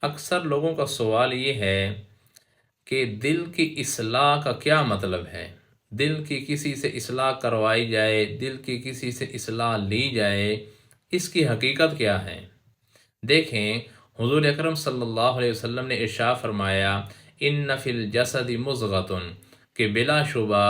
اکثر لوگوں کا سوال یہ ہے کہ دل کی اصلاح کا کیا مطلب ہے؟ دل کی کسی سے اصلاح کروائی جائے، دل کی کسی سے اصلاح لی جائے، اس کی حقیقت کیا ہے؟ دیکھیں، حضور اکرم صلی اللہ علیہ وسلم نے ارشاد فرمایا، ان فی الجسد مضغۃ، کہ بلا شبہ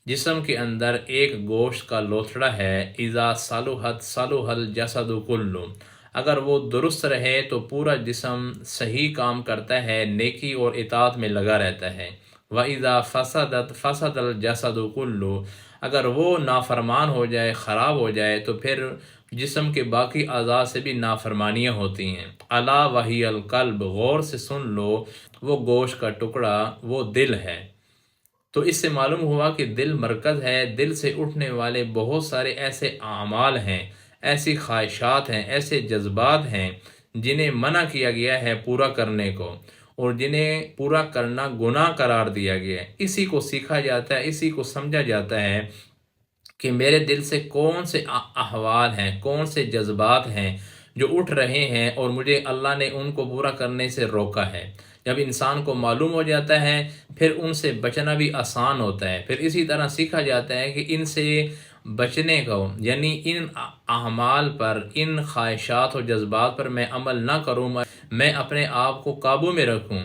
جسم کے اندر ایک گوشت کا لوتھڑا ہے، اذا صلحت صلح الجسد کلہ، اگر وہ درست رہے تو پورا جسم صحیح کام کرتا ہے، نیکی اور اطاعت میں لگا رہتا ہے۔ وَإِذَا فَسَدَتْ فَسَدَ الْجَسَدُ كُلُّهُ، اگر وہ نافرمان ہو جائے، خراب ہو جائے، تو پھر جسم کے باقی اعضاء سے بھی نافرمانیاں ہوتی ہیں۔ الا وہی القلب، غور سے سن لو، وہ گوشت کا ٹکڑا وہ دل ہے۔ تو اس سے معلوم ہوا کہ دل مرکز ہے، دل سے اٹھنے والے بہت سارے ایسے اعمال ہیں، ایسی خواہشات ہیں، ایسے جذبات ہیں جنہیں منع کیا گیا ہے پورا کرنے کو، اور جنہیں پورا کرنا گناہ قرار دیا گیا ہے۔ اسی کو سیکھا جاتا ہے، اسی کو سمجھا جاتا ہے کہ میرے دل سے کون سے احوال ہیں، کون سے جذبات ہیں جو اٹھ رہے ہیں اور مجھے اللہ نے ان کو پورا کرنے سے روکا ہے۔ جب انسان کو معلوم ہو جاتا ہے پھر ان سے بچنا بھی آسان ہوتا ہے۔ پھر اسی طرح سیکھا جاتا ہے کہ ان سے بچنے کو، یعنی ان اعمال پر، ان خواہشات و جذبات پر میں عمل نہ کروں، میں اپنے آپ کو قابو میں رکھوں۔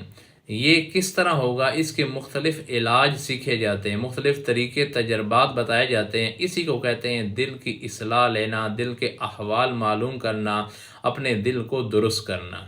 یہ کس طرح ہوگا؟ اس کے مختلف علاج سیکھے جاتے ہیں، مختلف طریقے، تجربات بتائے جاتے ہیں۔ اسی کو کہتے ہیں دل کی اصلاح لینا، دل کے احوال معلوم کرنا، اپنے دل کو درست کرنا۔